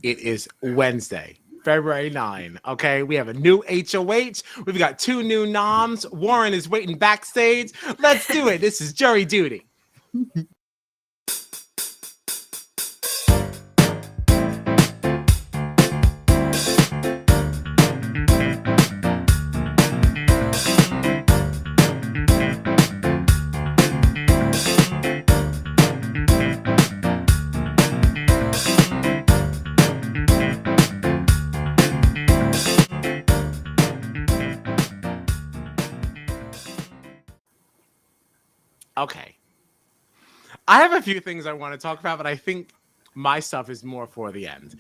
It is Wednesday, February 9. Okay, we have a new HOH. We've got 2 new noms. Warren is waiting backstage. Let's do it. This is jury duty. Okay. I have a few things I want to talk about, but I think my stuff is more for the end.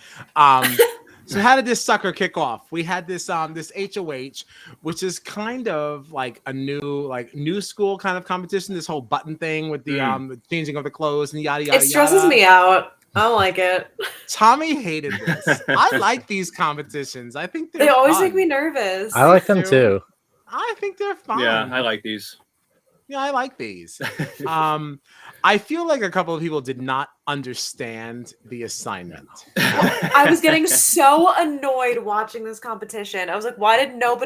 So how did this sucker kick off? We had this this HOH, which is kind of like a new school kind of competition. This whole button thing with the changing of the clothes and yada yada. It stresses me out. I don't like it. Tommy hated this. I like these competitions. I think they always fun. make me nervous. I like them too. I think they're fun. Yeah, I like these. Yeah, I like these. I feel like a couple of people did not understand the assignment. I was getting so annoyed watching this competition. I was like, why did no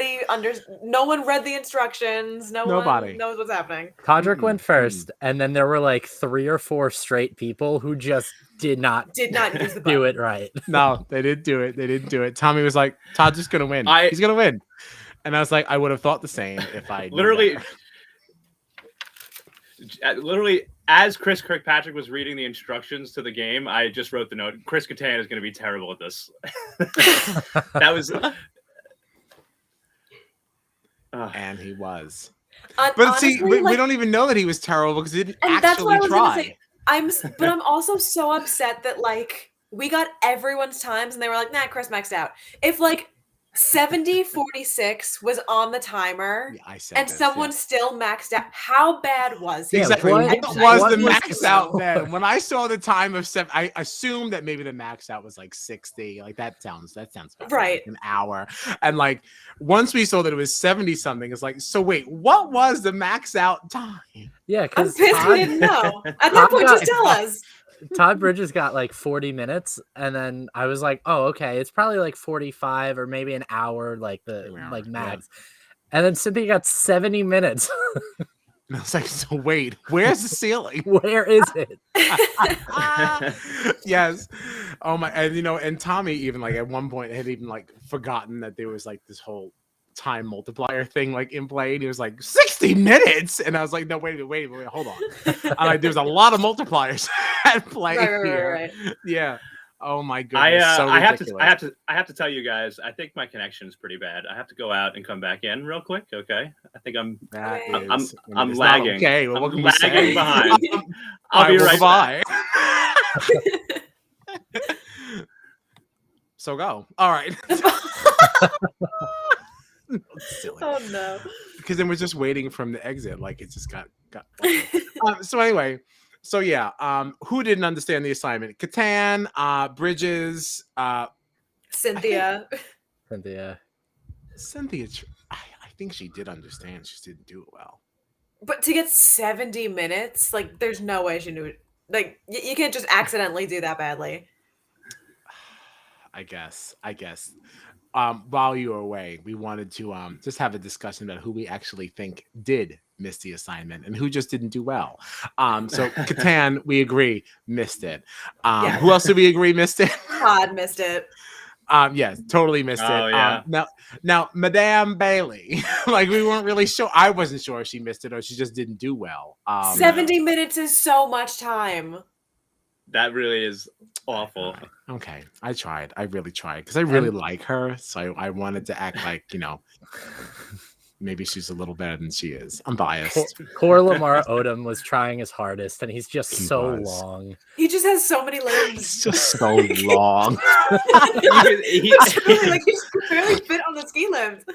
one read the instructions? Nobody one knows what's happening. Todrick went first, and then there were like 3 or 4 straight people who just did not use the do it right. No, they didn't do it. They didn't do it. Tommy was like, Todd's just gonna win. He's gonna win. And I was like, I would have thought the same if I literally as Chris Kirkpatrick was reading the instructions to the game, I just wrote the note, Chris Kattan is going to be terrible at this. That was and he was. But honestly, see, we don't even know that he was terrible because he didn't actually try. But I'm also so upset that like we got everyone's times and they were like, nah, Chris maxed out. If like 70-46 was on the timer, and someone still maxed out. How bad was it? Exactly. What was the max out then? When I saw the time of 7, I assumed that maybe the max out was like 60. Like that sounds right. Like an hour. And like once we saw that it was 70 something, it's like, so wait, what was the max out time? Yeah, because we didn't know. At that point, just tell us. Todd Bridges got like 40 minutes, and then I was like, "Oh, okay, it's probably like 45 or maybe an hour, like the max." Yeah. And then Cynthia got 70 minutes. And I was like, "So wait, where's the ceiling? Where is it?" Yes. Oh my, and Tommy even like at one point had even like forgotten that there was like this whole time multiplier thing like in play, and he was like 60 minutes, and I was like, no, wait, hold on. Like, there's a lot of multipliers at play here. Right. Yeah. Oh my goodness. I have to tell you guys, I think my connection is pretty bad. I have to go out and come back in real quick. Okay. I think I'm lagging. Okay. Well, what can we say? Lagging behind. I'll be right back. So go. All right. Silly. Oh no! Because then we're just waiting from the exit. Like it just got. So anyway, so yeah. Who didn't understand the assignment? Kattan, Bridges, Cynthia. Cynthia. I think she did understand. She just didn't do it well. But to get 70 minutes, like, there's no way she knew it. Like, you can't just accidentally do that badly. I guess. While you were away, we wanted to just have a discussion about who we actually think did miss the assignment and who just didn't do well. So Kattan, we agree, missed it. Who else did we agree missed it? Todd missed it. Yes, totally missed it. Yeah. Now, Madame Bailey, like we weren't really sure. I wasn't sure if she missed it or she just didn't do well. 70 minutes is so much time. That really is awful. Okay, I tried. I really tried because I really like her. So I wanted to act like, maybe she's a little better than she is. I'm biased. Poor Lamar Odom was trying his hardest, and he's just long. He just has so many limbs. He's just so long. He just barely fit on the ski lift.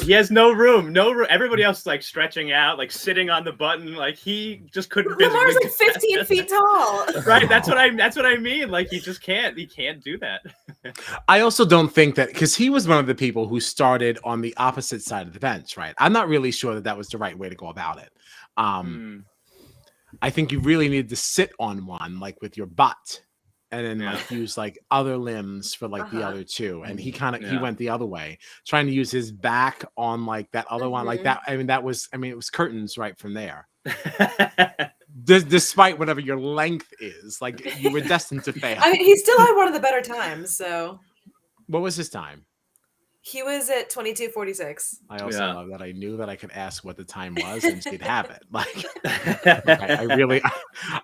He has no room. Everybody else is like stretching out, like sitting on the button. Like he just couldn't. Lamar's like 15 feet tall. Right. That's what I mean. Like he just can't. He can't do that. I also don't think that because he was one of the people who started on the opposite side of the bench. Right. I'm not really sure that was the right way to go about it. I think you really needed to sit on one, like with your butt, and then like use like other limbs for like the other two, and he he went the other way, trying to use his back on like that other one, like that. I mean, it was curtains right from there. Despite whatever your length is, like you were destined to fail. I mean, he still had one of the better times. So, what was his time? He was at 22:46. I also love that I knew that I could ask what the time was and she'd have it. Like,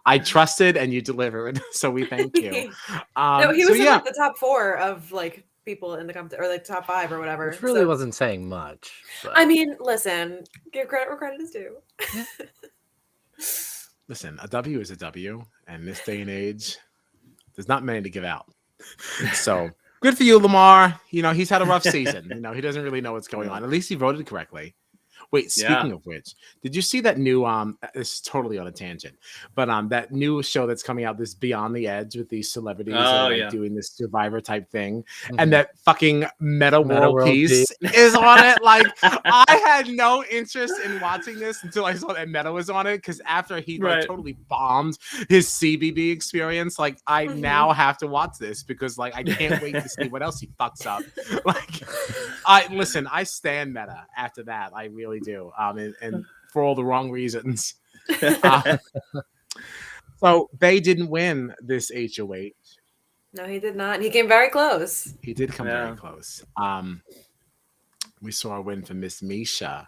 I trusted and you delivered. So we thank you. No, he was in like the top 4 of like people in the competition, or like top 5 or whatever. Which really wasn't saying much. But... I mean, listen, give credit where credit is due. Listen, a W is a W, and this day and age, there's not many to give out. So. Good for you, Lamar. You know, he's had a rough season. You know, he doesn't really know what's going on. At least he voted correctly. Wait, speaking of which, did you see that new this is totally on a tangent, but that new show that's coming out, this Beyond the Edge, with these celebrities doing this Survivor type thing, and that fucking Meta World Peace is on it? Like, I had no interest in watching this until I saw that Meta was on it, because after he like totally bombed his CBB experience, like I now have to watch this because like I can't wait to see what else he fucks up. Like, I stand Meta after that. I really do, and for all the wrong reasons. So they didn't win this HOH. No, he did not. He came very close. He did come very close. We saw a win for Miss Misha.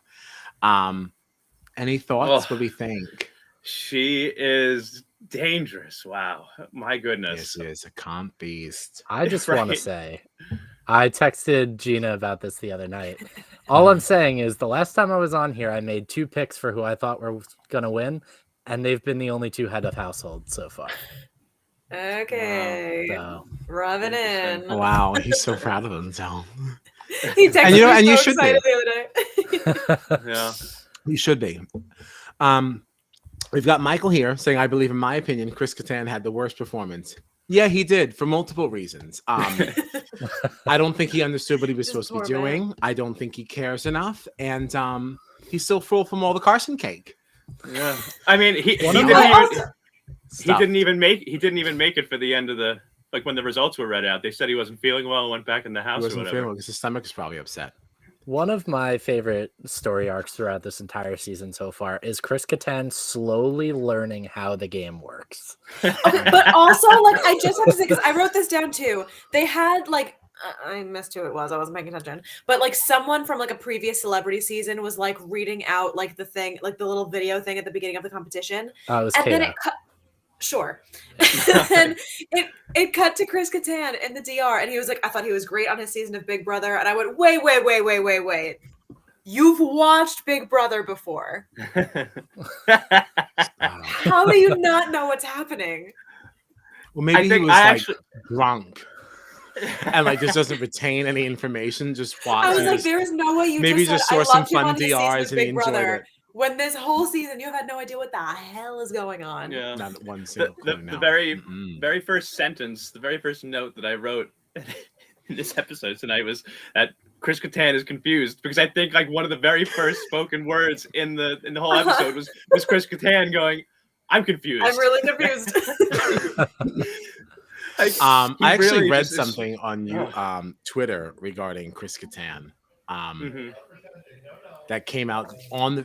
Any thoughts? What do we think? She is dangerous. Wow, my goodness. Yes, she is a comp beast. I just want to say, I texted Gina about this the other night. All I'm saying is the last time I was on here, I made 2 picks for who I thought were going to win, and they've been the only 2 head of household so far. Okay. Wow. So. Rubbing in. Wow, he's so proud of himself. He texted me and you so should be. the other day. Yeah. You should be. We've got Michael here saying, I believe, in my opinion, Chris Kattan had the worst performance. Yeah, he did, for multiple reasons. I don't think he understood what he was supposed to be doing. Man. I don't think he cares enough, and he's still full from all the Carson cake. Yeah, I mean, he didn't even make it for the end of the, like, when the results were read out. They said he wasn't feeling well and went back in the house. He wasn't feeling well because his stomach is probably upset. One of my favorite story arcs throughout this entire season so far is Chris Kattan slowly learning how the game works. Okay, but also, like, I just have to say, because I wrote this down too. They had, like, I missed who it was. I wasn't paying attention. But, like, someone from, like, a previous celebrity season was, like, reading out, like, the thing, like, the little video thing at the beginning of the competition. Oh, it was and Kata. Then it cut. Sure. And it cut to Chris Kattan in the DR, and he was like, I thought he was great on his season of Big Brother. And I went, wait. You've watched Big Brother before. How do you not know what's happening? Well, maybe he was drunk. And like just doesn't retain any information. Just watch. I was like, there is no way you maybe just saw some fun DRs and he enjoyed it. When this whole season you have had no idea what the hell is going on. Yeah. Not one single the very first sentence, the very first note that I wrote in this episode tonight was that Chris Kattan is confused, because I think like one of the very first spoken words in the whole episode was Chris Kattan going, I'm confused. I'm really confused. I actually read something on Twitter regarding Chris Kattan. That came out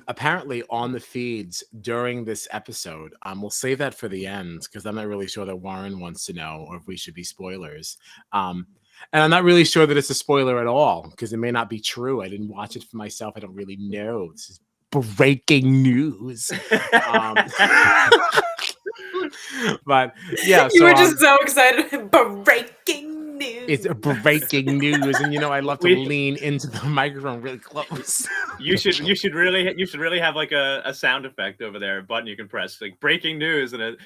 apparently on the feeds during this episode. We'll save that for the end because I'm not really sure that Warren wants to know, or if we should be spoilers. And I'm not really sure that it's a spoiler at all because it may not be true. I didn't watch it for myself. I don't really know. This is breaking news. But yeah, you were just so excited. Breaking news. It's breaking news, and you know I love to lean into the microphone really close. You should really have like a sound effect over there, a button you can press, like breaking news, and like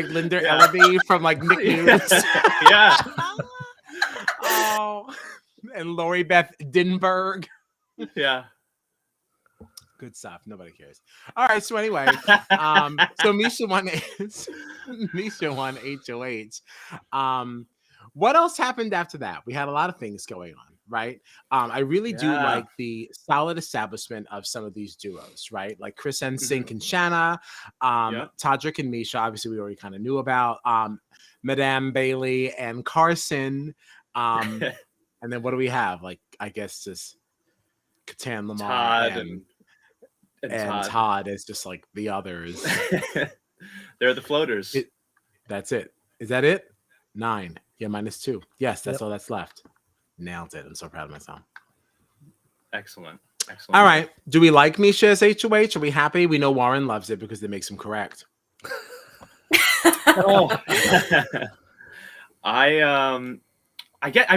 Linda Ellaby from like Nick News. Yeah. Oh, and Lori Beth Dinberg. Yeah. Good stuff. Nobody cares. All right. So anyway, so Misha won HOH. What else happened after that? We had a lot of things going on. right? I really do Yeah. like the solid establishment of some of these duos, right? Like Chris and Sink and Shanna, Yep. Todrick and Misha, obviously we already kind of knew about, Madame Bailey and Carson. And then what do we have? Like, I guess just Catan Lamar Todd and Todd is just like the others. They're the floaters. That's it. Is that it? 9. Yeah, -2. Yes, that's all that's left. Nailed it. I'm so proud of myself. Excellent. All right. Do we like Misha as HOH? Are we happy? We know Warren loves it because it makes him correct. Oh. I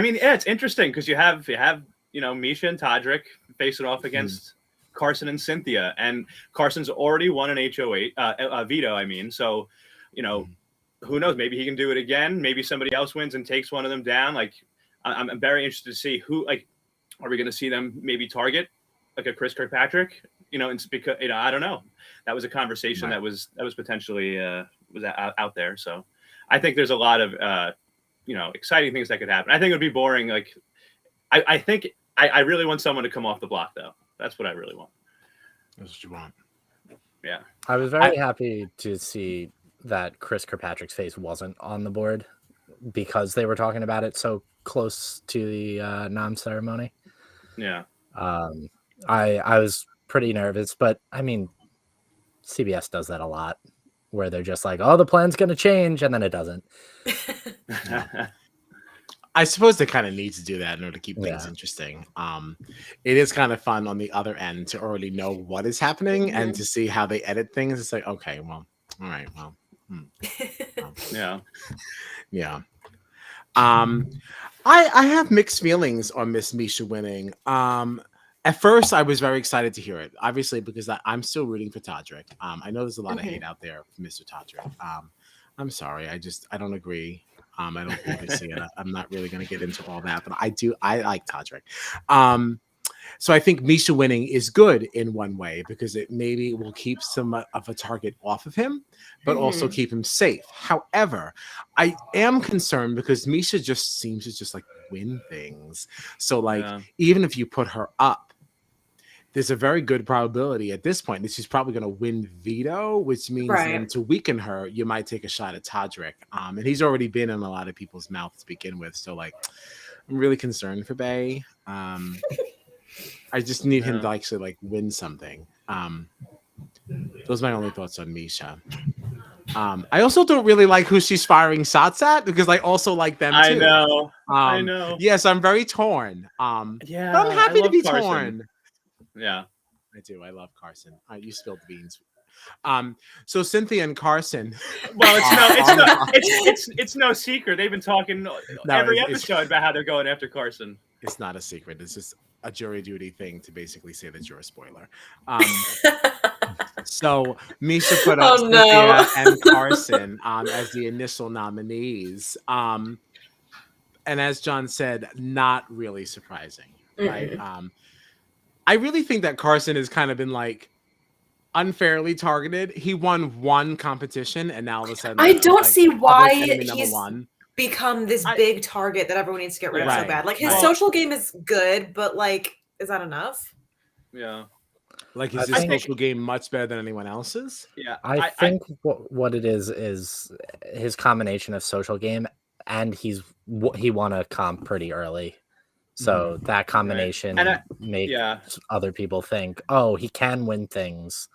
mean, yeah, it's interesting because you have Misha and Todrick facing off against Carson and Cynthia, and Carson's already won an HOH veto. I mean, so who knows? Maybe he can do it again. Maybe somebody else wins and takes one of them down. Like, I'm very interested to see who. Like, are we going to see them maybe target like a Chris Kirkpatrick? It's because I don't know. That was a conversation that was potentially was out there. So I think there's a lot of exciting things that could happen. I think it would be boring. Like, I think I really want someone to come off the block though. That's what I really want. That's what you want. Yeah. I was very happy to see that Chris Kirkpatrick's face wasn't on the board because they were talking about it so close to the nom ceremony. Yeah. I was pretty nervous, but I mean, CBS does that a lot where they're just like, oh, the plan's going to change, and then it doesn't. I suppose they kind of need to do that in order to keep things interesting. It is kind of fun on the other end to already know what is happening and to see how they edit things. It's like, okay, well, all right, well. Yeah. I have mixed feelings on Miss Misha winning. At first, I was very excited to hear it, obviously, because I'm still rooting for Todrick. I know there's a lot of hate out there for Mr. Todrick. I'm sorry. I don't agree. I don't really see it. I'm not really going to get into all that, but I like Todrick. So I think Misha winning is good in one way because it maybe will keep some of a target off of him, but also keep him safe. However, I am concerned because Misha just seems to just like win things. So like, even if you put her up, there's a very good probability at this point that she's probably going to win veto, which means then to weaken her, you might take a shot at Todrick. And he's already been in a lot of people's mouths to begin with. So like, I'm really concerned for Bay. I just need him to actually like win something. Those are my only thoughts on Misha. I also don't really like who she's firing shots at because I also like them too. I know. Yes, I'm very torn. But I'm happy to be torn. Yeah, I do. I love Carson. You spilled the beans. So Cynthia and Carson. Well, it's no secret. They've been talking every episode about how they're going after Carson. It's not a secret. It's just a jury duty thing to basically say that you're a spoiler. So Misha put up Cynthia and Carson as the initial nominees. And as John said, not really surprising, right? I really think that Carson has kind of been like unfairly targeted. He won one competition, and now all of a sudden, I don't see why he's become this big target that everyone needs to get rid of so bad. Like his social game is good, but like, is that enough? Yeah. Like, is his social game much better than anyone else's? Yeah. I think what it is his combination of social game, and he won a comp pretty early. So that combination makes other people think, oh, he can win things,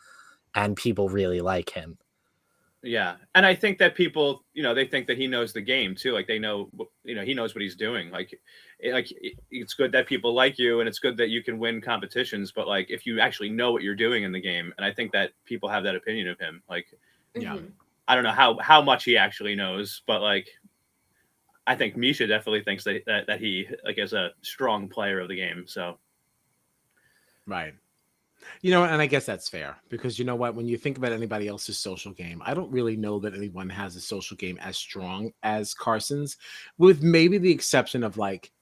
and people really like him. Yeah, and I think that people, they think that he knows the game too. Like they know, he knows what he's doing. Like it's good that people like you, and it's good that you can win competitions. But like, if you actually know what you're doing in the game, and I think that people have that opinion of him. Like, I don't know how much he actually knows, but like, I think Misha definitely thinks that he like is a strong player of the game. So, right. And I guess that's fair because you know what? When you think about anybody else's social game, I don't really know that anyone has a social game as strong as Carson's, with maybe the exception of like,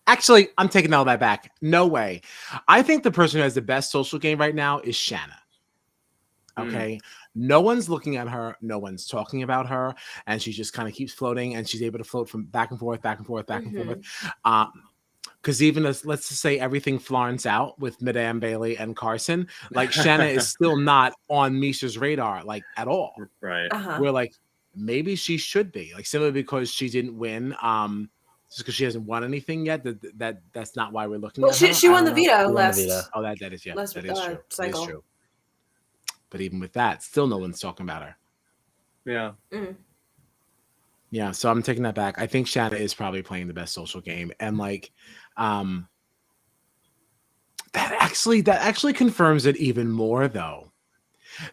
actually, I'm taking all that back. No way. I think the person who has the best social game right now is Shanna. Okay. No one's looking at her. No one's talking about her. And she just kind of keeps floating and she's able to float from back and forth, back and forth, back and forth. because even as let's just say everything Florence out with Madame Bailey and Carson, like Shanna is still not on Misha's radar, like at all. Right. We're like, maybe she should be, like, simply because she didn't win. Just because she hasn't won anything yet. That's not why we're looking at her. She won the She veto won the last. veto. Oh, that is last, that is true. That is cycle. true. But even with that, still no one's talking about her. Yeah. Yeah, so I'm taking that back. I think Shanna is probably playing the best social game, and like, that actually confirms it even more though,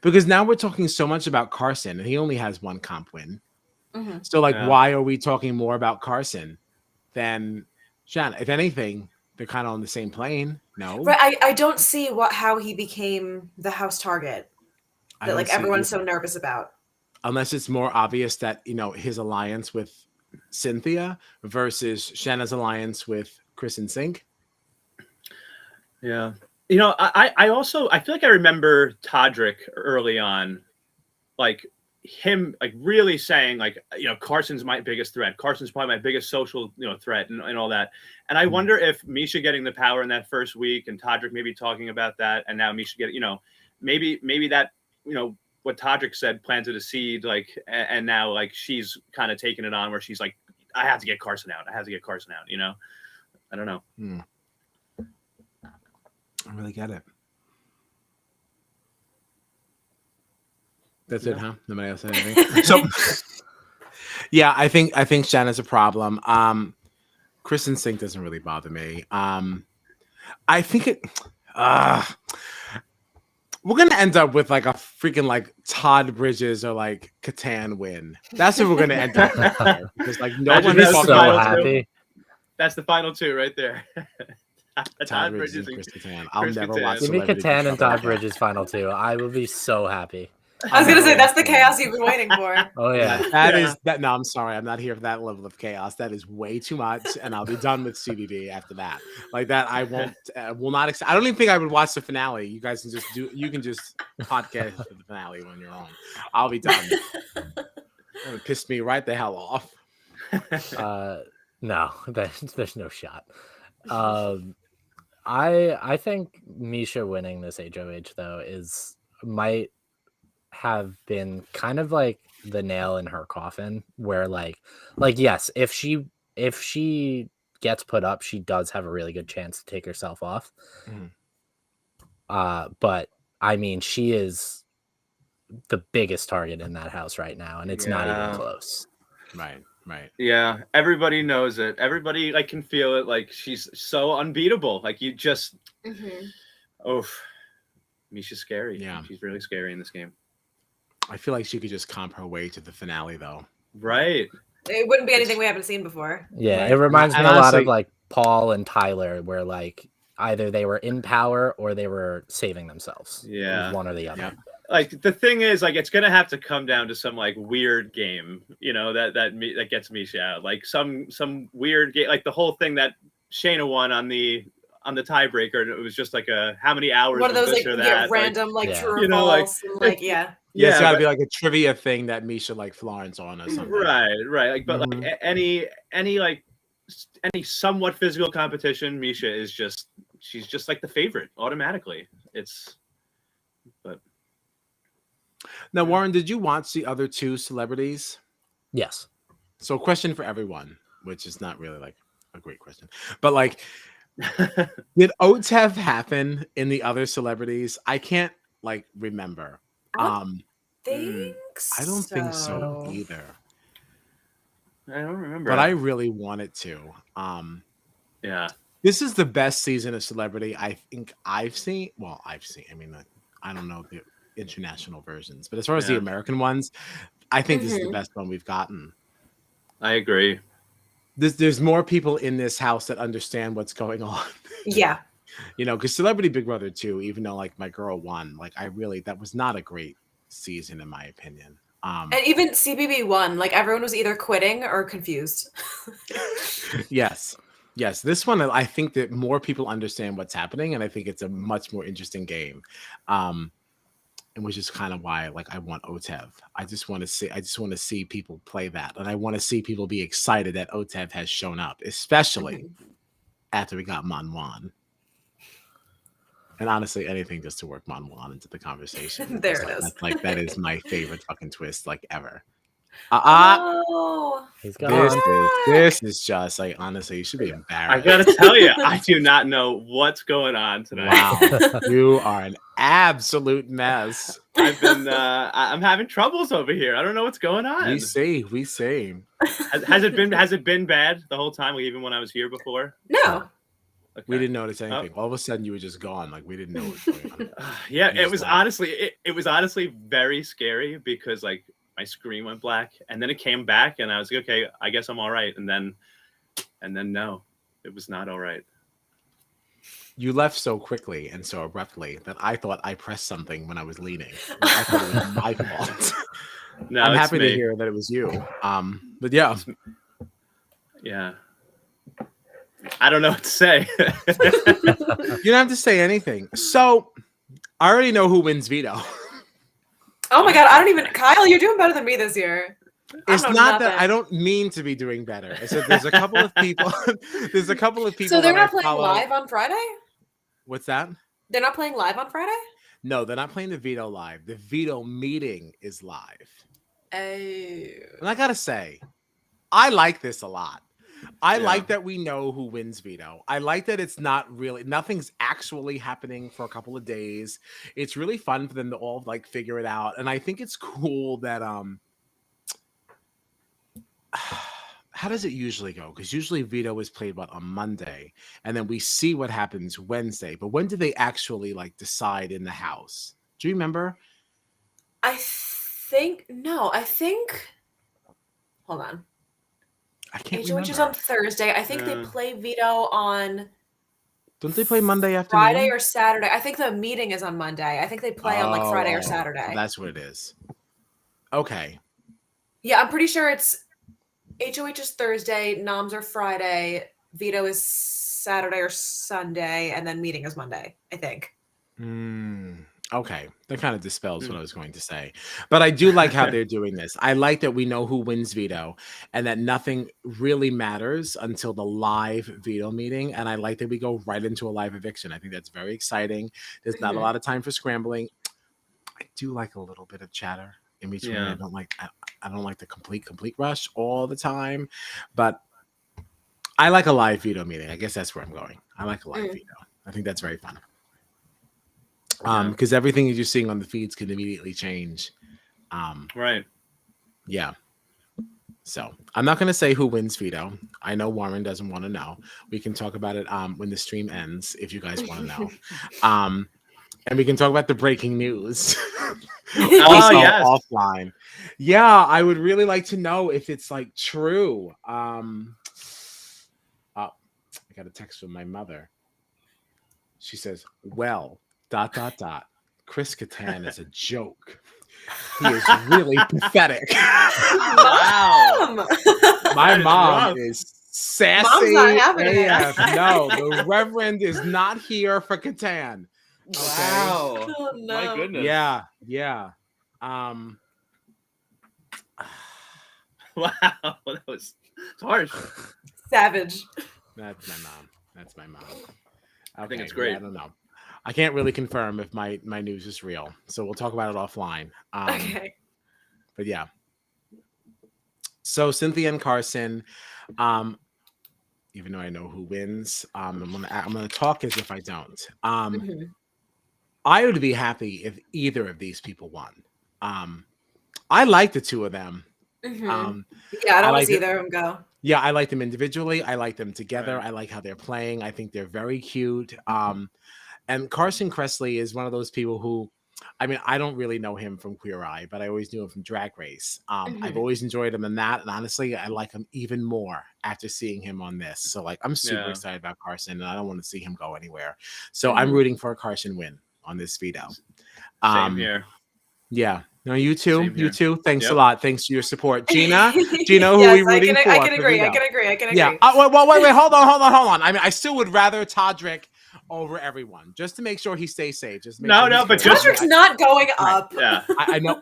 because now we're talking so much about Carson, and he only has one comp win. So like, why are we talking more about Carson than Shanna? If anything, they're kind of on the same plane. No, Right. I don't see how he became the house target that like everyone's so nervous about. Unless it's more obvious that, you know, his alliance with Cynthia versus Shanna's alliance with Chris and Sink. Yeah. You know, I also, I feel like I remember Todrick early on, like him like really saying like, you know, Carson's my biggest threat. Carson's probably my biggest social, you know, threat and all that. And I wonder if Misha getting the power in that first week and Todrick maybe talking about that, and now Misha getting, you know, maybe that, you know, what Todrick said planted a seed, like, and now like she's kind of taking it on where she's like, I have to get Carson out. I have to get Carson out. You know, I don't know. I really get it. That's it, huh? Nobody else said anything. So, yeah, I think Shanna's a problem. Chris and Sink doesn't really bother me. I think it. We're gonna end up with like a freaking like Todd Bridges or like Catan win. That's what we're gonna end up with. Because like no one is so happy. That's the final two right there. Todd Bridges and Chris Catan. I'll never watch. Give me Catan and Todd Bridges final two. I will be so happy. I was gonna say that's the chaos you've been waiting for. Oh yeah, that is that. No, I'm sorry, I'm not here for that level of chaos. That is way too much, and I'll be done with CBB after that. Like that, I won't. Will not. I don't even think I would watch the finale. You guys can just do. You can just podcast for the finale when you're on. I'll be done. It would piss me right the hell off. No, there's no shot. I think Misha winning this HOH though might have been kind of like the nail in her coffin, where like yes, if she gets put up, she does have a really good chance to take herself off. But I mean, she is the biggest target in that house right now, and it's not even close. Right. Yeah, everybody knows it. Everybody like can feel it. Like she's so unbeatable. Like you just, Misha's scary. Yeah, she's really scary in this game. I feel like she could just comp her way to the finale, though. Right. It wouldn't be anything we haven't seen before. Yeah, right. It reminds me a lot of like Paul and Tyler, where like either they were in power or they were saving themselves. Yeah, one or the other. Yeah. Like the thing is, like it's gonna have to come down to some like weird game, you know, that gets Misha out. Like some weird game, like the whole thing that Shayna won on the tiebreaker. It was just like how many hours? One of those like true random or false, yeah. It's got to be like a trivia thing that Misha like Florence on or something. Right. Like, but like any somewhat physical competition, Misha is she's just like the favorite automatically. But now, Warren, did you watch the other two celebrities? Yes. So, question for everyone, which is not really like a great question, but like, did OTEV happen in the other celebrities? I can't like remember. I don't think so either. I don't remember, but I really want it to. Yeah, this is the best season of Celebrity I think I've seen. Well, I mean, I don't know the international versions, but as far as the American ones, I think this is the best one we've gotten. I agree. There's more people in this house that understand what's going on. Yeah. You know, because Celebrity Big Brother 2, even though like my girl won, like that was not a great season in my opinion. And even CBB 1, like everyone was either quitting or confused. Yes. This one, I think that more people understand what's happening, and I think it's a much more interesting game. And which is kind of why like I want OTEV. I just want to see people play that, and I want to see people be excited that OTEV has shown up, especially after we got Manwan. And honestly, anything just to work Manwan into the conversation. There Just it like, is. that's like that is my favorite fucking twist like ever. Oh, He's This gone. is just like honestly, you should be I embarrassed. gotta tell you, I do not know what's going on tonight. Wow, you are an absolute mess. I've been I'm having troubles over here. I don't know what's going on. We see. Has it been bad the whole time, like even when I was here before? no. Okay. We didn't notice anything. All of a sudden, you were just gone. Like we didn't know what was going on. Yeah, You it was just honestly it was honestly very scary because like my screen went black and then it came back and I was like, okay, I guess I'm all right. And then no, it was not all right. You left so quickly and so abruptly that I thought I pressed something when I was leaning. Like, I thought it was my fault. No, I'm it's happy me. to hear that it was you. But yeah, Yeah. I don't know what to say. you don't have to say anything. So I already know who wins veto. Oh my god, I don't even. Kyle, you're doing better than me this year. It's know not that nothing. I don't mean to be doing better. It's that there's a couple of people. There's a couple of people. So they're that I not playing follow. live on Friday? What's that? They're not playing live on Friday? No, they're not playing the veto live. The veto meeting is live. Oh. And I gotta say, I like this a lot. I Yeah. like that we know who wins veto. I like that it's not really nothing's actually happening for a couple of days. It's really fun for them to all like figure it out. And I think it's cool that how does it usually go? Because usually veto is played on Monday, and then we see what happens Wednesday. But when do they actually like decide in the house? Do you remember? I think hold on. I can't HOH is remember. on Thursday. I think they play veto on Don't they play Monday afternoon? Friday or Saturday. I think the meeting is on Monday. I think they play on like Friday or Saturday. So that's what it is. Okay. Yeah, I'm pretty sure it's HOH is Thursday, noms are Friday, veto is Saturday or Sunday, and then meeting is Monday, I think. Okay. That kind of dispels what I was going to say. But I do like how they're doing this. I like that we know who wins veto and that nothing really matters until the live veto meeting. And I like that we go right into a live eviction. I think that's very exciting. There's not a lot of time for scrambling. I do like a little bit of chatter in between. Yeah. I don't like the complete rush all the time, but I like a live veto meeting. I guess that's where I'm going. I like a live veto. I think that's very fun. Because everything that you're seeing on the feeds can immediately change. Right. Yeah. So I'm not going to say who wins veto. I know Warren doesn't want to know. We can talk about it when the stream ends if you guys want to know. And we can talk about the breaking news. Oh, yes. Offline. Yeah, I would really like to know if it's like true. I got a text from my mother. She says, well, ... Chris Kattan is a joke. He is really pathetic. Wow. My is mom rough. is sassy. Mom's not having it. AF. No, the Reverend is not here for Kattan. Wow. Oh, no. My goodness. Yeah. Wow. That was harsh. Savage. That's my mom. I think it's yeah, great. I don't know. I can't really confirm if my news is real, so we'll talk about it offline. Okay. But yeah. So Cynthia and Carson, even though I know who wins, I'm gonna talk as if I don't. I would be happy if either of these people won. I like the two of them. Yeah, I don't want to see it. either of them go. Yeah, I like them individually. I like them together. Right. I like how they're playing. I think they're very cute. And Carson Kressley is one of those people who, I mean, I don't really know him from Queer Eye, but I always knew him from Drag Race. I've always enjoyed him in that. And honestly, I like him even more after seeing him on this. So like, I'm super excited about Carson and I don't want to see him go anywhere. So I'm rooting for a Carson win on this veto. Same here. Yeah. No, you too. Same here. You too. Thanks Yep. a lot. Thanks for your support. Gina, do you know who Yes, we rooting for? I can for agree. veto? I can agree. Yeah. Wait. Hold on. I mean, I still would rather Todrick over everyone, just to make sure he stays safe. Just make sure No, he's but good. just- Todrick's not going up. Yeah. I know.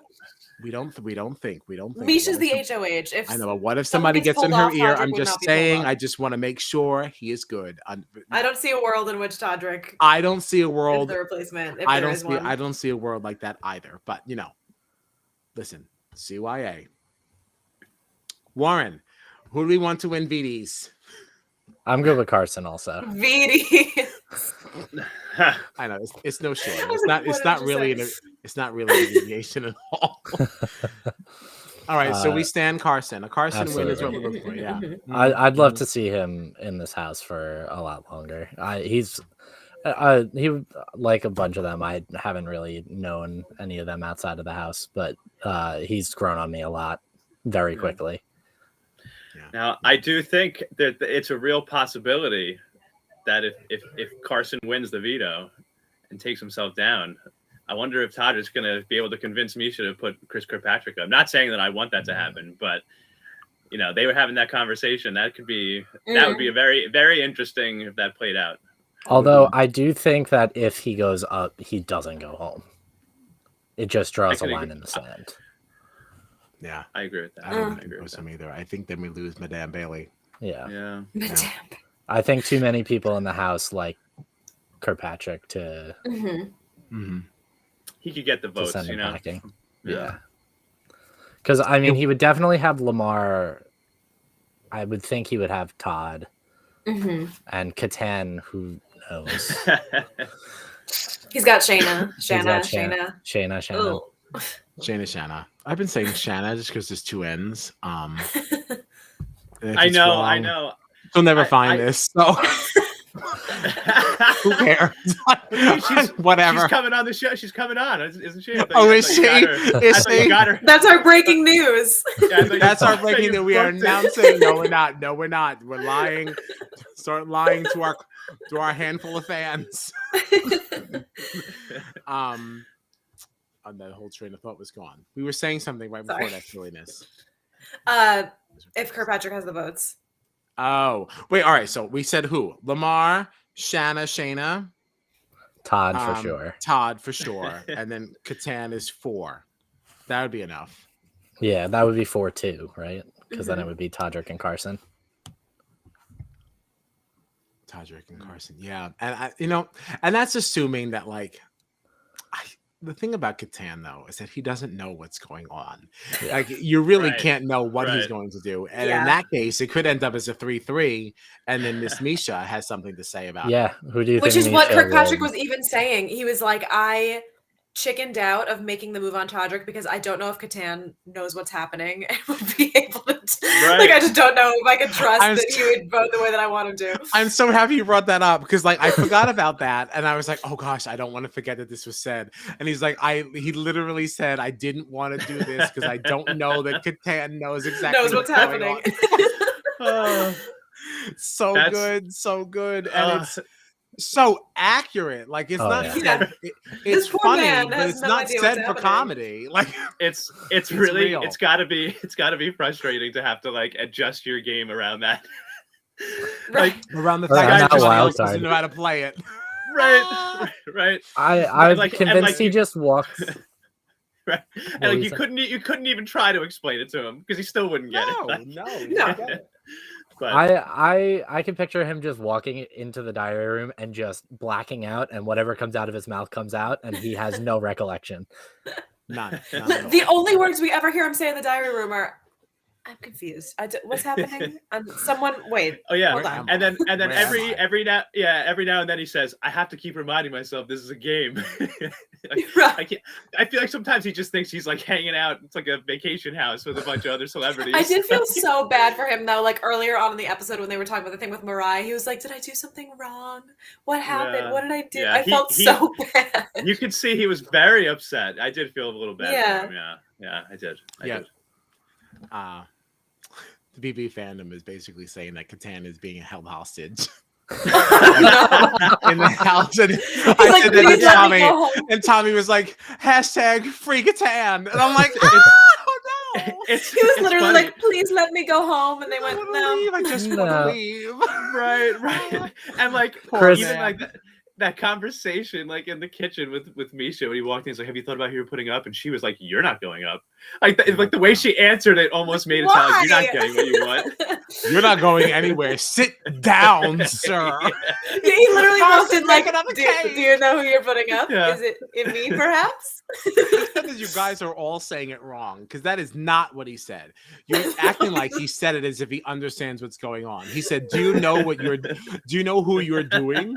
We don't think. Misha's the HOH. If I know, but what if someone somebody gets in pulled her off, ear? Todrick I'm would just not be pulled saying. off. I just want to make sure he is good. I don't see a world in which Todrick I don't see a is world. the replacement. If I there don't is see. one. I don't see a world like that either. But listen, CYA. Warren, who do we want to win VDs? I'm good with Carson also. VD. I know it's no shame. was It's like, not. It's what not did you really. say? It's not really a deviation at all. All right, so we stand Carson. A Carson win is what we're looking for. Yeah, I'd love to see him in this house for a lot longer. He like a bunch of them. I haven't really known any of them outside of the house, but he's grown on me a lot very quickly. Now, I do think that it's a real possibility that if Carson wins the veto and takes himself down, I wonder if Todrick's going to be able to convince Misha to put Chris Kirkpatrick up. I'm not saying that I want that to happen, but they were having that conversation. That would be a very, very interesting if that played out. Although I do think that if he goes up, he doesn't go home. It just draws a line in the sand. Yeah, I agree with that. I don't agree with him either. I think then we lose Madame Bailey. Yeah. Madame. I think too many people in the house like Kirkpatrick to. He could get the votes, send him packing. Yeah. Yeah. Because, I mean, he would definitely have Lamar. I would think he would have Todd. And Catan, who knows? He's got Shayna. Shayna. I've been saying Shanna just because there's two N's. I know. You'll never find this. So. Who cares? Whatever. She's coming on the show. She's coming on, isn't she? Is she? Is she? That's our breaking news. That's our breaking news. We are announcing. No, we're not. No, we're not. We're lying. Start lying to our handful of fans. That whole train of thought was gone. We were saying something right before that silliness. If Kirkpatrick has the votes. Oh, wait. All right. So we said who? Lamar, Shayna. Todd for sure. Todd for sure. And then Catan is 4. That would be enough. Yeah, that would be 4 too, right? Because then it would be Todrick and Carson. Todrick and Carson. Yeah. And and that's assuming that the thing about Catan, though, is that he doesn't know what's going on. Yeah. Like, you really can't know what he's going to do. And in that case, it could end up as a 3-3, and then Miss Misha has something to say about it. Who do you think? Which is what Kirkpatrick was even saying. He was like, I chickened out of making the move on Todrick because I don't know if Catan knows what's happening and would be able to. Like, I just don't know if I could trust that he would vote the way that I want him to. I'm so happy you brought that up because, I forgot about that, and I was like, oh gosh, I don't want to forget that this was said. And he's like, he literally said, I didn't want to do this because I don't know that Catan knows exactly what's happening. So good, and it's so accurate. Like, it's not said, it's funny, but it's not said for comedy. Like, it's really real. It's gotta be frustrating to have to adjust your game around that. Around the fact that he doesn't know how to play it. Right. I'm convinced he just walks. Right. And you couldn't even try to explain it to him because he still wouldn't get it. No. But I can picture him just walking into the diary room and just blacking out, and whatever comes out of his mouth comes out, and he has no recollection. None. The only words we ever hear him say in the diary room are, "I'm confused. What's happening?" Someone wait. Oh yeah. Hold on. And then every now and then he says, "I have to keep reminding myself this is a game." I feel like sometimes he just thinks he's hanging out. It's like a vacation house with a bunch of other celebrities. I did feel so bad for him though. Earlier on in the episode when they were talking about the thing with Mariah, he was like, "Did I do something wrong? What happened? Yeah. What did I do?" Yeah, I felt so bad. You could see he was very upset. I did feel a little bad for him. Yeah, I did. The BB fandom is basically saying that Catan is being held hostage. In the house, and I said that to Tommy, and Tommy was like, #free Catan, and I'm like, oh no. He was literally like, "Please let me go home," and they went, "No, I just want to leave." Right. And Chris, even that conversation like in the kitchen with Misha when he walked in. He's like, "Have you thought about who you're putting up?" And she was like, "You're not going up." Like the way she answered it almost made it sound like you're not getting what you want. You're not going anywhere. Sit down, sir. Yeah, he literally walked in like, another do you know who you're putting up? Yeah. Is it me, perhaps? You guys are all saying it wrong because that is not what he said. You're acting like he said it as if he understands what's going on. He said, "Do you know who you're doing?"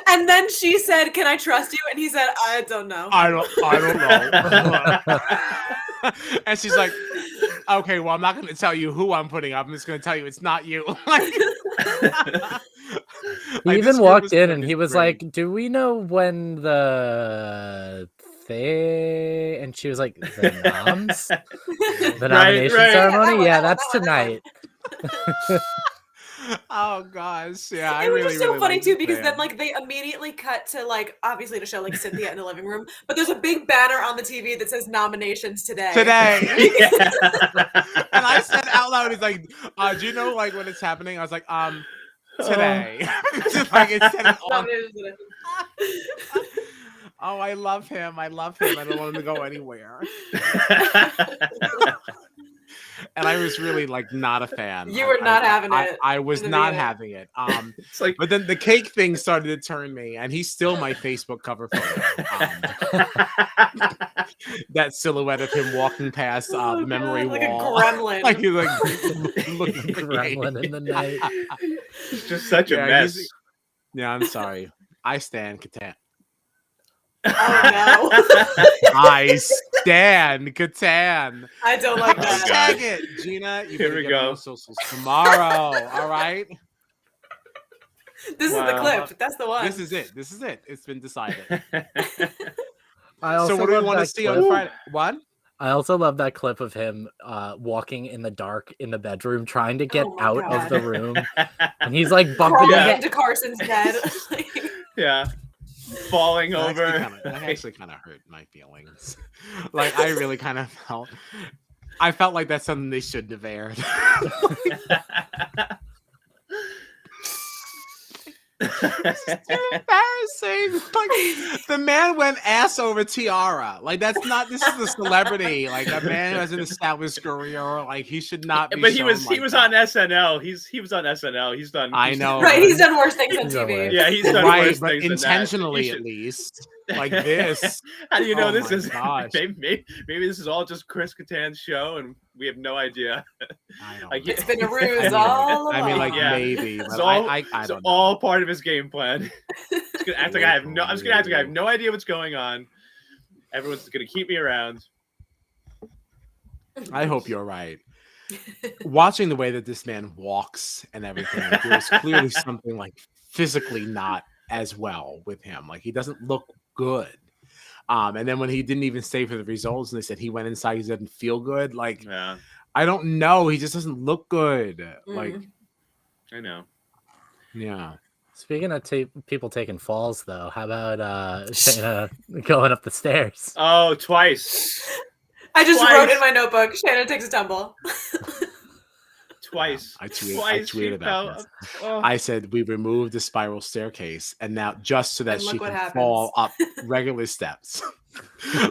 And then she said, "Can I trust you?" And he said, "I don't know." I don't know. And she's like, "Okay, well, I'm not going to tell you who I'm putting up. I'm just going to tell you it's not you." He even walked in and he was like, "Do we know when the thing?" And she was like, "The noms? The nomination ceremony? Yeah, that's tonight." Oh gosh, yeah. It was just so funny like too because then like they immediately cut to like obviously to show like Cynthia in the living room, but there's a big banner on the TV that says nominations today. And I said out loud, he's like, "Do you know like when it's happening?" I was like, today." Just like it said it on. Oh, I love him. I don't want him to go anywhere. And I was really like not a fan. You were not having it. I was not having it. It's like, but then the cake thing started to turn me, and he's still my Facebook cover photo. That silhouette of him walking past the memory like wall, a gremlin. like he's like looking gremlin in the night. it's just such a mess. Yeah, I'm sorry. I stand Catan. Oh no! I stand Catan. I don't like that. Tag it, Gina. You Here we get go. on socials tomorrow. All right. This is the clip. That's the one. This is it. It's been decided. So what do we want to see on Friday? What? I also love that clip of him walking in the dark in the bedroom, trying to get out of the room, and he's like bumping into Carson's bed. Yeah. Falling over. That actually kind of hurt my feelings. Like I really kind of felt like that's something they shouldn't have aired. It's too embarrassing. Like the man went ass over tiara. Like this is a celebrity. Like a man who has an established career. Like he should not be. But he was on SNL. He was on SNL. He's done. I know. Right, he's done worse things on TV. Yeah, he's done worse but things intentionally than that. at least. Like this. How do you know Oh this my is? gosh. Maybe this is all just Chris Kattan's show, and we have no idea. I don't Like, know. It's been a ruse all along. I mean, like Yeah. maybe. It's But all, I it's don't know. all part of his game plan. I'm just gonna act like I have no idea what's going on. Everyone's gonna keep me around. I hope you're right. Watching the way that this man walks and everything, like, there's clearly something like physically not as well with him. Like he doesn't look good. And then when he didn't even stay for the results, and they said he went inside, he didn't feel good. Like Yeah, I don't know. He just doesn't look good. Like I know. yeah. Speaking of people taking falls, though, how about Shayna going up the stairs? Oh, twice. I just wrote in my notebook, Shannon takes a tumble. Twice. I tweeted about this. Oh. I said we removed the spiral staircase, and now just so that And she look what can happens. fall up regular steps.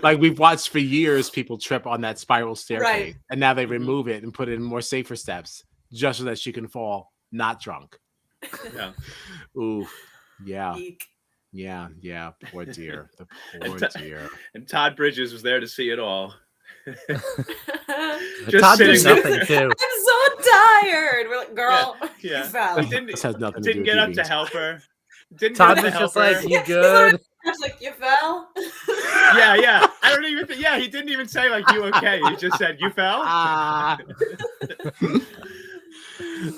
Like we've watched for years, people trip on that spiral staircase, Right. and now they remove it and put it in more safer steps, just so that she can fall not drunk. Yeah. Ooh, yeah, Eek. yeah. Poor dear, the poor dear. And Todd Bridges was there to see it all. Todd did sitting nothing too. I'm so tired. We're like, girl, Yeah. you fell. This has nothing to do Didn't with get you up to being help her. Didn't Todd get was up to just help like, her. "You good?" I was like, you fell? Yeah. I don't even think. Yeah, he didn't even say like, "You okay?" He just said, "You fell."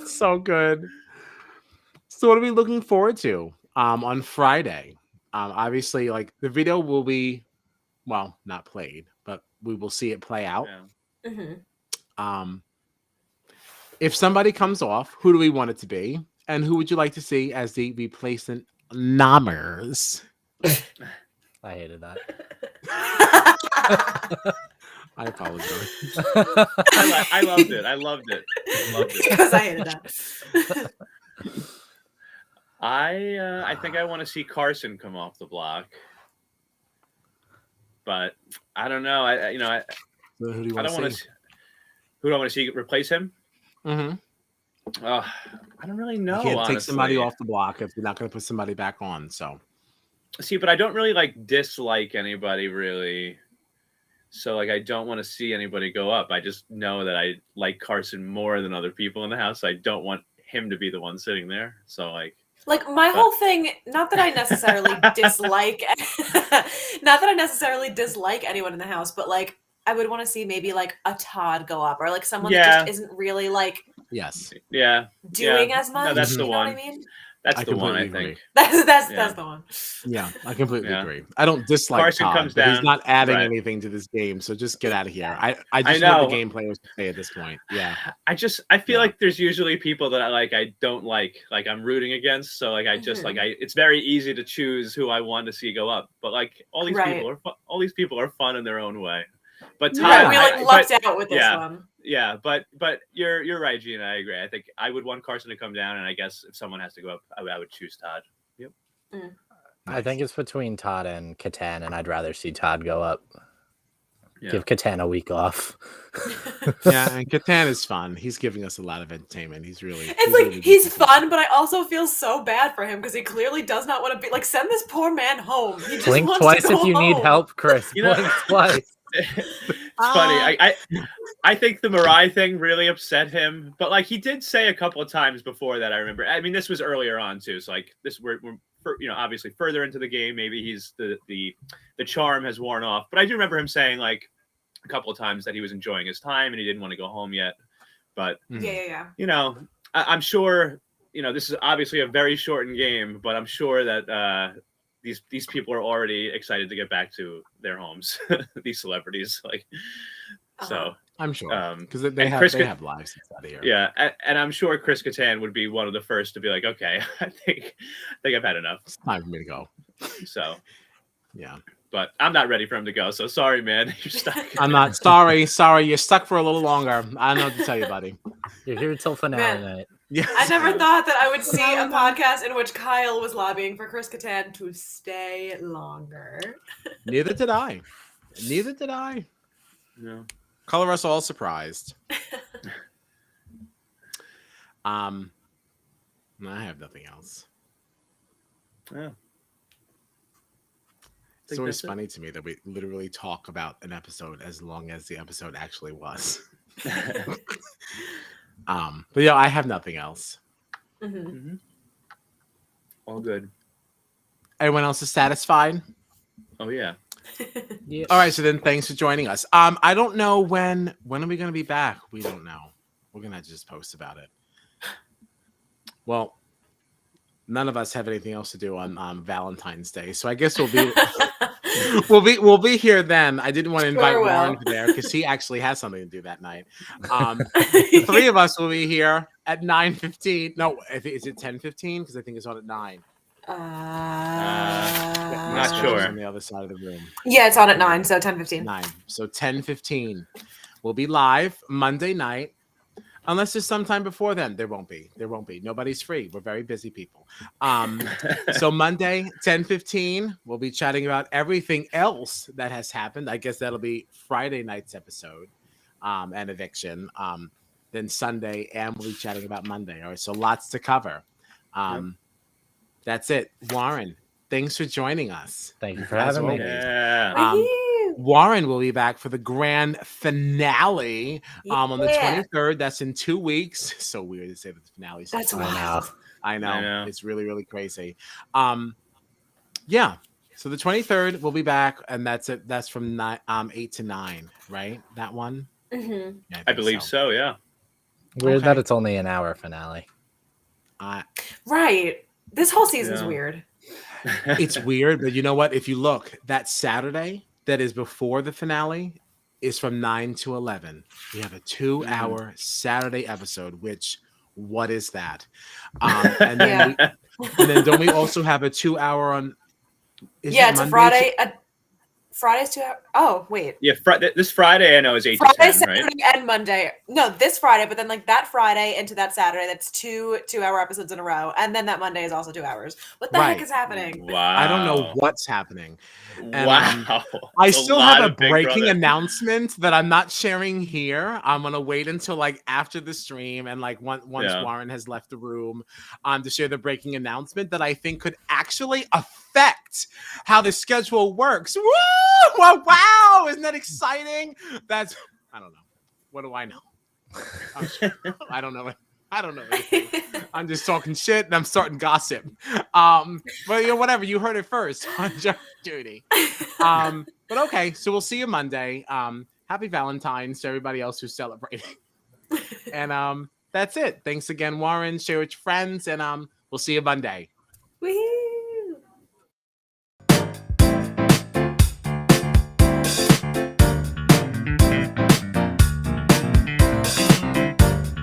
So good. So what are we looking forward to on Friday? Obviously, like the video will be, well, not played, but we will see it play out. Yeah. Mm-hmm. If somebody comes off, who do we want it to be? And who would you like to see as the replacement nommers? I hated that. I apologize. I loved it. Because I hated that. I think I want to see Carson come off the block, but I don't know. So who do you I want don't want to see? to. Who do I want to see replace him? Mm-hmm. I don't really know. You can't take somebody honestly. off the block if you're not going to put somebody back on. So See, but I don't really dislike anybody really. So I don't want to see anybody go up. I just know that I like Carson more than other people in the house. I don't want him to be the one sitting there. So my whole thing, not that I necessarily dislike anyone in the house, but I would want to see maybe a Todd go up, or someone that just isn't really yes, doing as much. No, that's the you know one. what I mean? That's I the one. I completely think. That's the one. yeah, I completely Yeah. agree. I don't dislike Carson Todd, comes but he's down, not adding right. anything to this game. So just get out of here. I I just want the know. game players to say at this point. Yeah, I feel like there's usually people that I don't like I'm rooting against. So it's very easy to choose who I want to see go up. But all these people are fun in their own way. But Todd, we lucked out with this one. Yeah, but you're right, Gina. I agree. I think I would want Carson to come down, and I guess if someone has to go up, I would choose Todd. Yep. Mm. I think it's between Todd and Catan, and I'd rather see Todd go up. Yeah. Give Catan a week off. yeah, and Catan is fun. He's giving us a lot of entertainment. He's really. He's fun, but I also feel so bad for him because he clearly does not want to be send this poor man home. He just Blink wants twice to go if you home. need help, Chris. Blink twice. It's funny. I think the Mirai thing really upset him, but he did say a couple of times before that. I remember. I mean, this was earlier on too. So this we're obviously further into the game. Maybe he's the charm has worn off, but I do remember him saying a couple of times that he was enjoying his time and he didn't want to go home yet. But yeah. I'm sure this is obviously a very shortened game, but I'm sure that these people are already excited to get back to their homes. These celebrities, so I'm sure because they have lives inside of here. Yeah, and I'm sure Chris Kattan would be one of the first to be okay, I think I've had enough. It's time for me to go. So yeah. But I'm not ready for him to go. So sorry, man. You're stuck. I'm not sorry. Sorry, you're stuck for a little longer. I don't know what to tell you, buddy. You're here till finale night. Yeah. I never thought that I would see a podcast in which Kyle was lobbying for Chris Kattan to stay longer. Neither did I. No. Color us all surprised. I have nothing else. Yeah. It's always funny to me that we literally talk about an episode as long as the episode actually was. But yeah, I have nothing else. Mm-hmm. All good. Everyone else is satisfied? Oh yeah. Yeah. All right, so then thanks for joining us. I don't know when are we going to be back? We don't know. We're going to have to just post about it. Well, none of us have anything else to do on Valentine's Day, so I guess we'll be here then. I didn't want to invite Warren there because he actually has something to do that night. The three of us will be here at 9:15. No, is it 10:15? Because I think it's on at 9. Not sure. On the other side of the room. Yeah, it's on at 9, so 10:15. 9. So 10:15. We'll be live Monday night. Unless there's sometime before then. There won't be. Nobody's free. We're very busy people. So Monday, 10:15, we'll be chatting about everything else that has happened. I guess that'll be Friday night's episode and eviction. Then Sunday, and we'll be chatting about Monday. All right, so lots to cover. That's it. Warren, thanks for joining us. Thank you for having me. Yeah. Warren will be back for the grand finale on the 23rd. That's in 2 weeks. So weird to say that the finale. That's wild. I know. It's really, really crazy. Yeah. So the 23rd we'll be back, and that's it. That's from 8 to 9, right? That one. Mm-hmm. Yeah, I believe so. Yeah. Weird that it's only an hour finale. Right. This whole season's weird. It's weird, but you know what? If you look, that Saturday that is before the finale is from 9 to 11. We have a 2-hour Saturday episode, which, what is that? And then, and then don't we also have a 2-hour on? It's a Friday. Friday's 2 hours. Oh, wait. Yeah, this Friday I know is 8 Friday, to 10, Saturday, right? and Monday. No, this Friday, but then like that Friday into that Saturday, that's 2-hour episodes in a row, and then that Monday is also 2 hours. What the heck Right. is happening? Wow. I don't know what's happening. And, Wow. I A still lot have a of Big breaking Brother. announcement that I'm not sharing here. I'm gonna wait until like after the stream and like once Yeah. Warren has left the room to share the breaking announcement that I think could actually affect how the schedule works. Woo! Wow! Isn't that exciting? That's I don't know. What do I know? I don't know. I don't know anything. I'm just talking shit and I'm starting gossip. But whatever. You heard it first on Judge Judy. But okay, so we'll see you Monday. Happy Valentine's to everybody else who's celebrating. And that's it. Thanks again, Warren. Share with your friends, and we'll see you Monday. Wee.